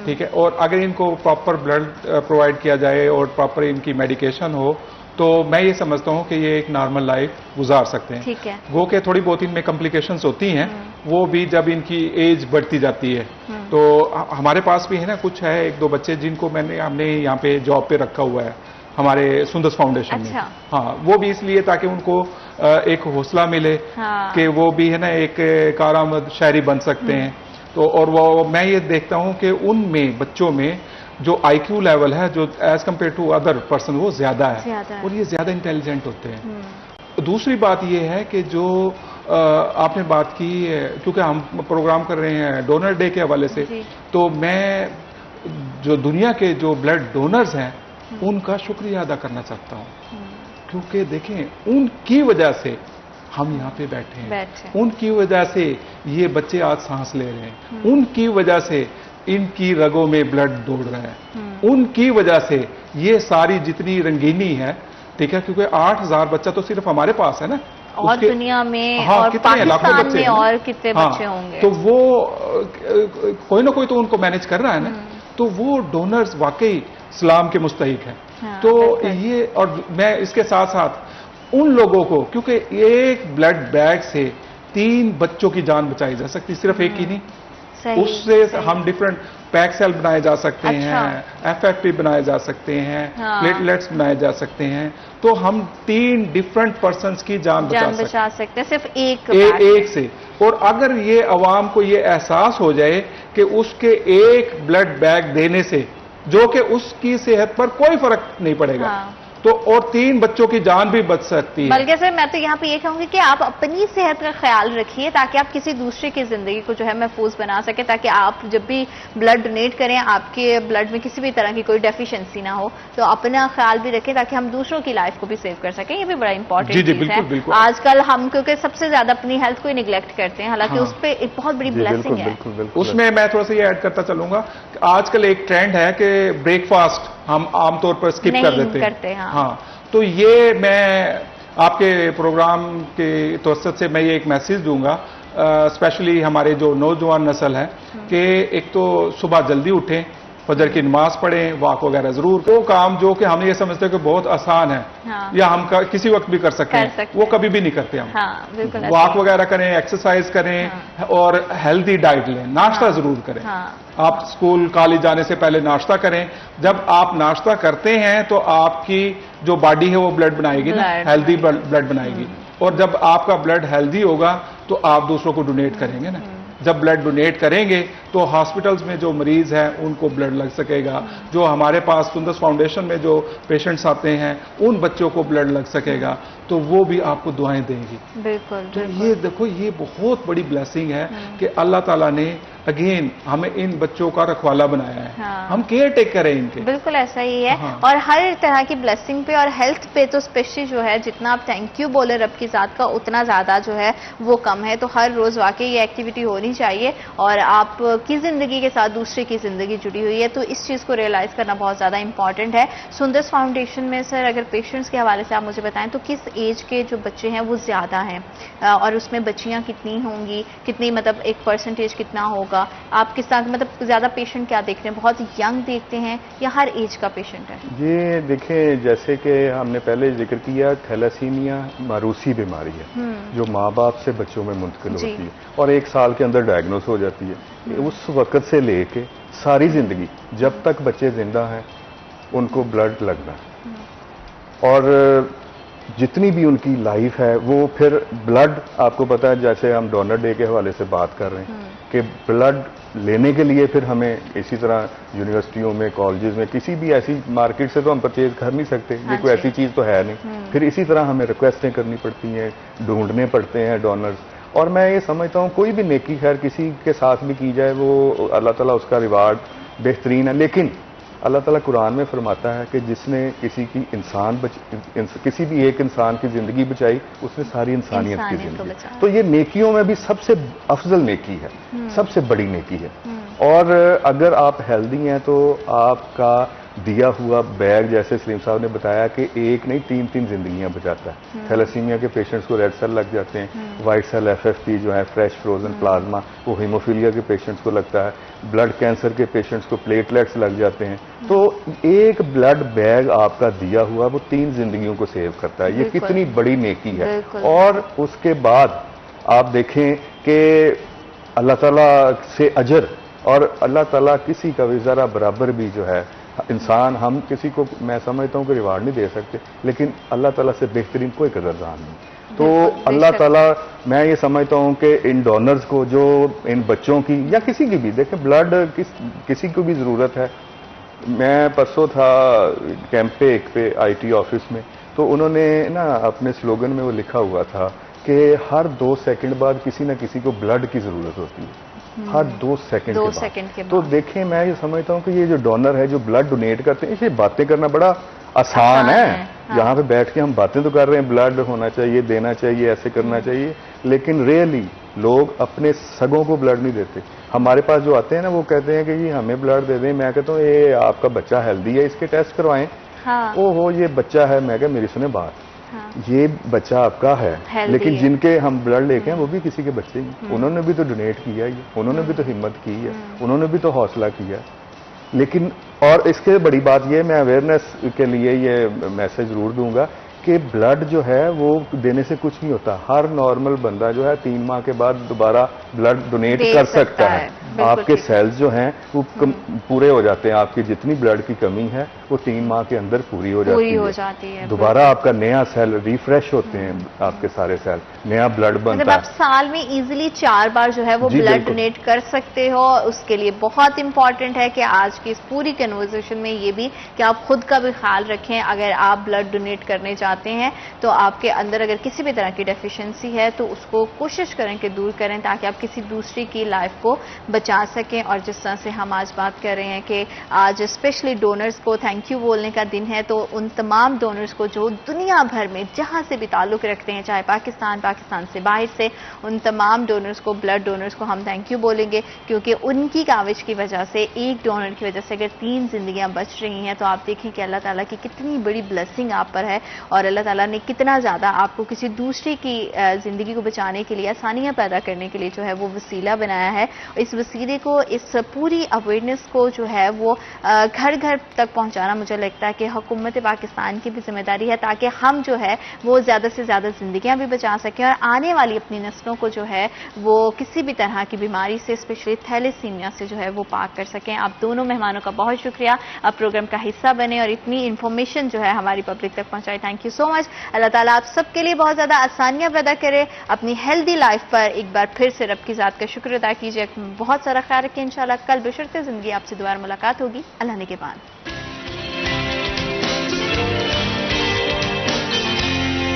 ठीक है। और अगर इनको प्रॉपर ब्लड प्रोवाइड किया जाए और प्रॉपर इनकी मेडिकेशन हो तो मैं ये समझता हूँ कि ये एक नॉर्मल लाइफ गुजार सकते हैं। ठीक है। वो के थोड़ी बहुत इनमें कॉम्प्लिकेशंस होती हैं, वो भी जब इनकी एज बढ़ती जाती है। तो हमारे पास भी है ना, कुछ है 1-2 बच्चे जिनको हमने यहाँ पे जॉब पे रखा हुआ है हमारे सुंदस फाउंडेशन में। हाँ, वो भी इसलिए ताकि उनको एक हौसला मिले कि वो भी है ना एक कारआमद शहरी बन सकते हैं। तो और वो मैं ये देखता हूँ कि उनमें बच्चों में जो IQ लेवल है जो age compare to other person वो ज्यादा है और ये ज्यादा इंटेलिजेंट होते हैं। दूसरी बात ये है कि जो आपने बात की, क्योंकि हम प्रोग्राम कर रहे हैं डोनर डे के हवाले से, तो मैं जो दुनिया के जो ब्लड डोनर्स हैं उनका शुक्रिया अदा करना चाहता हूँ, क्योंकि देखें उनकी वजह से हम यहाँ पे बैठे हैं, उनकी वजह से ये बच्चे आज सांस ले रहे हैं, उनकी वजह से इनकी रगों में ब्लड दौड़ रहा है, उनकी वजह से ये सारी जितनी रंगीनी है, ठीक है, क्योंकि 8000 बच्चा तो सिर्फ हमारे पास है ना, और दुनिया में और पाकिस्तान में और कितने बच्चे होंगे। तो वो कोई ना कोई तो उनको मैनेज कर रहा है ना, तो वो डोनर्स वाकई सलाम के मुस्तहिक है। तो ये, और मैं इसके साथ साथ उन लोगों को, क्योंकि एक ब्लड बैग से 3 बच्चों की जान बचाई जा सकती, सिर्फ एक ही नहीं। सही, उससे सही। हम डिफरेंट पैक सेल बनाए जा सकते अच्छा। हैं, एफएफपी बनाए जा सकते हैं, हाँ। प्लेटलेट्स बनाए जा सकते हैं। तो हम 3 डिफरेंट पर्सन्स की जान बचा सकते हैं सिर्फ एक एक से। और अगर ये अवाम को ये एहसास हो जाए कि उसके एक ब्लड बैग देने से जो कि उसकी सेहत पर कोई फर्क नहीं पड़ेगा, हाँ। तो और 3 बच्चों की जान भी बच सकती है। बल्कि सर मैं तो यहाँ पे ये कहूंगी कि आप अपनी सेहत का ख्याल रखिए ताकि आप किसी दूसरे की जिंदगी को जो है महफूज बना सके, ताकि आप जब भी ब्लड डोनेट करें आपके ब्लड में किसी भी तरह की कोई डेफिशिएंसी ना हो। तो अपना ख्याल भी रखें ताकि हम दूसरों की लाइफ को भी सेव कर सकें। ये भी बड़ा इंपॉर्टेंट जी, चीज बिल्कुल, है। बिल्कुल। आजकल हम क्योंकि सबसे ज्यादा अपनी हेल्थ को ही निगलेक्ट करते हैं, हालांकि हाँ। उस पर एक बहुत बड़ी ब्लेसिंग है। उसमें मैं थोड़ा सा ये ऐड करता चलूंगा, आजकल एक ट्रेंड है कि ब्रेकफास्ट हम आमतौर पर स्किप कर देते हैं। हाँ, तो ये मैं आपके प्रोग्राम के तवज्जुह से मैं ये एक मैसेज दूंगा, स्पेशली हमारे जो नौजवान नस्ल है, कि एक तो सुबह जल्दी उठें, फजर की नमाज पढ़ें, वॉक वगैरह जरूर। वो काम जो कि हम ये समझते हैं कि बहुत आसान है, हाँ। या हम किसी वक्त भी कर सकते हैं, वो कभी भी नहीं करते हम। हाँ, बिल्कुल। वॉक वगैरह करें, एक्सरसाइज करें, हाँ। और हेल्दी डाइट लें, नाश्ता हाँ। जरूर करें। हाँ। आप स्कूल कॉलेज जाने से पहले नाश्ता करें। जब आप नाश्ता करते हैं तो आपकी जो बॉडी है वो ब्लड बनाएगी ना, हेल्दी ब्लड बनाएगी। और जब आपका ब्लड हेल्दी होगा तो आप दूसरों को डोनेट करेंगे ना। जब ब्लड डोनेट करेंगे तो हॉस्पिटल्स में जो मरीज हैं उनको ब्लड लग सकेगा, जो हमारे पास सुंदर फाउंडेशन में जो पेशेंट्स आते हैं उन बच्चों को ब्लड लग सकेगा, तो वो भी आपको दुआएं देंगी। बिल्कुल, तो ये देखो, ये बहुत बड़ी ब्लेसिंग है कि अल्लाह ताला ने अगेन हमें इन बच्चों का रखवाला बनाया है। हाँ। हम केयर टेक करें इनके। बिल्कुल ऐसा ही है। हाँ। और हर तरह की ब्लेसिंग पे और हेल्थ पे तो स्पेशली जो है, जितना आप थैंक यू बोले रब की जात का उतना ज्यादा जो है वो कम है। तो हर रोज वाकई ये एक्टिविटी होनी चाहिए, और आपकी जिंदगी के साथ दूसरे की जिंदगी जुड़ी हुई है, तो इस चीज को रियलाइज करना बहुत ज्यादा इंपॉर्टेंट है। सुंदर्स फाउंडेशन में सर अगर पेशेंट्स के हवाले से आप मुझे बताएं तो किस एज के जो बच्चे हैं वो ज्यादा हैं, और उसमें बच्चियां कितनी होंगी, कितनी मतलब एक परसेंटेज कितना होगा, आप किस तरह मतलब ज्यादा पेशेंट क्या देख रहे हैं, बहुत यंग देखते हैं या हर एज का पेशेंट है? ये देखें, जैसे कि हमने पहले जिक्र किया, थैलेसीमिया मारूसी बीमारी है जो माँ बाप से बच्चों में मुंतकिल होती है और 1 साल के अंदर डायग्नोस हो जाती है। उस वक्त से लेके सारी जिंदगी जब तक बच्चे जिंदा हैं उनको ब्लड लगना है, और जितनी भी उनकी लाइफ है वो फिर ब्लड, आपको पता है जैसे हम डोनर डे के हवाले से बात कर रहे हैं कि ब्लड लेने के लिए फिर हमें इसी तरह यूनिवर्सिटियों में, कॉलेजेस में, किसी भी ऐसी मार्केट से तो हम परचेज कर नहीं सकते, ये कोई ऐसी चीज़ तो है नहीं। फिर इसी तरह हमें रिक्वेस्टें करनी पड़ती हैं, ढूंढने पड़ते हैं डोनर्स। और मैं ये समझता हूँ कोई भी नेकी खैर किसी के साथ भी की जाए वो अल्लाह ताला उसका रिवार्ड बेहतरीन है, लेकिन अल्लाह ताला कुरान में फरमाता है कि जिसने किसी की किसी भी एक इंसान की जिंदगी बचाई उसने सारी इंसानियत की जिंदगी। तो ये नेकियों में भी सबसे अफजल नेकी है, सबसे बड़ी नेकी है। और अगर आप हेल्दी हैं तो आपका दिया हुआ बैग, जैसे सलीम साहब ने बताया कि एक नहीं 3-3 जिंदगियां बचाता है। थैलेसीमिया के पेशेंट्स को रेड सेल लग जाते हैं, वाइट सेल एफएफपी जो है फ्रेश फ्रोजन प्लाज्मा वो हीमोफीलिया के पेशेंट्स को लगता है, ब्लड कैंसर के पेशेंट्स को प्लेटलेट्स लग जाते हैं। तो एक ब्लड बैग आपका दिया हुआ वो 3 जिंदगियों को सेव करता है। ये कितनी बड़ी नेकी है। और उसके बाद आप देखें कि अल्लाह ताला से अजर, और अल्लाह ताला किसी का भी जरा बराबर भी जो है इंसान, हम किसी को मैं समझता हूँ कि रिवार्ड नहीं दे सकते, लेकिन अल्लाह ताला से बेहतरीन कोई कदरदान नहीं। तो अल्लाह ताला, मैं ये समझता हूँ कि इन डोनर्स को, जो इन बच्चों की या किसी की भी, देखें ब्लड किसी को भी ज़रूरत है। मैं परसों था कैंप पे IT ऑफिस में, तो उन्होंने ना अपने स्लोगन में वो लिखा हुआ था कि हर 2 सेकंड बाद किसी न किसी को ब्लड की ज़रूरत होती है, हर 2 सेकंड के बाद। तो देखें, मैं ये समझता हूँ कि ये जो डोनर है जो ब्लड डोनेट करते हैं, ये बातें करना बड़ा आसान है। हाँ। यहाँ पे बैठ के हम बातें तो कर रहे हैं, ब्लड होना चाहिए, देना चाहिए, ऐसे करना चाहिए, लेकिन रियली लोग अपने सगों को ब्लड नहीं देते। हमारे पास जो आते हैं ना वो कहते हैं कि ये हमें ब्लड दे दें। मैं कहता हूँ ये आपका बच्चा हेल्दी है, इसके टेस्ट करवाएं। हाँ। ओहो ये बच्चा है, मैं कह मेरी सुने बात, हाँ। ये बच्चा आपका है, लेकिन जिनके हम ब्लड लेके हैं वो भी किसी के बच्चे ही, उन्होंने भी तो डोनेट किया है, उन्होंने भी तो हिम्मत की है, उन्होंने भी तो हौसला किया। लेकिन और इसके बड़ी बात ये, मैं अवेयरनेस के लिए ये मैसेज जरूर दूंगा कि ब्लड जो है वो देने से कुछ नहीं होता। हर नॉर्मल बंदा जो है 3 माह के बाद दोबारा ब्लड डोनेट दे कर सकता सकता है। है। बिल्कुल आपके ठीक। सेल्स जो हैं वो पूरे हो जाते हैं। आपकी जितनी ब्लड की कमी है वो 3 माह के अंदर पूरी हो जाती है। दोबारा आपका नया सेल रिफ्रेश होते हैं, आपके सारे सेल, नया ब्लड मतलब बनता आप है। साल में इजीली 4 बार जो है वो जी, ब्लड बिल्कुल। डोनेट कर सकते हो। उसके लिए बहुत इंपॉर्टेंट है कि आज की इस पूरी कन्वर्सेशन में ये भी कि आप खुद का भी ख्याल रखें। अगर आप ब्लड डोनेट करने जाते हैं तो आपके अंदर अगर किसी भी तरह की डेफिशिएंसी है तो उसको कोशिश करें कि दूर करें, ताकि आप किसी दूसरे की लाइफ को बचा सकें। और जिस तरह से हम आज बात कर रहे हैं कि आज स्पेशली डोनर्स को थैंक यू बोलने का दिन है, तो उन तमाम डोनर्स को जो दुनिया भर में जहां से भी ताल्लुक रखते हैं, चाहे पाकिस्तान से बाहर से, उन तमाम डोनर्स को, ब्लड डोनर्स को हम थैंक यू बोलेंगे, क्योंकि उनकी काविश की वजह से, एक डोनर की वजह से अगर 3 जिंदगियां बच रही हैं तो आप देखें कि अल्लाह ताला की कितनी बड़ी ब्लेसिंग आप पर है और अल्लाह ताला ने कितना ज़्यादा आपको किसी दूसरे की ज़िंदगी को बचाने के लिए, आसानियाँ पैदा करने के लिए जो है वो वसीला बनाया है। इस वसीले को, इस पूरी अवेयरनेस को जो है वो घर घर तक पहुँचाना मुझे लगता है कि हुकूमत पाकिस्तान की भी जिम्मेदारी है, ताकि हम जो है वो ज़्यादा से ज़्यादा ज़िंदगियाँ भी बचा सकें और आने वाली अपनी नस्लों को जो है वो किसी भी तरह की बीमारी से, स्पेशली थैलेसीमिया से जो है वो पाक कर सकें। आप दोनों मेहमानों का बहुत शुक्रिया, आप प्रोग्राम का हिस्सा बने और इतनी इंफॉर्मेशन जो है हमारी पब्लिक तक पहुंचाई। Thank you so much. अल्लाह ताला आप सबके लिए बहुत ज़्यादा आसानियाँ पैदा करे। अपनी हेल्दी लाइफ पर एक बार फिर से रब की ज़ात का शुक्र अदा कीजिए। बहुत सारा ख्याल रखिए। इंशाल्लाह कल बशर्ते ज़िंदगी आपसे दोबारा मुलाकात होगी। अल्लाह ने के बाद।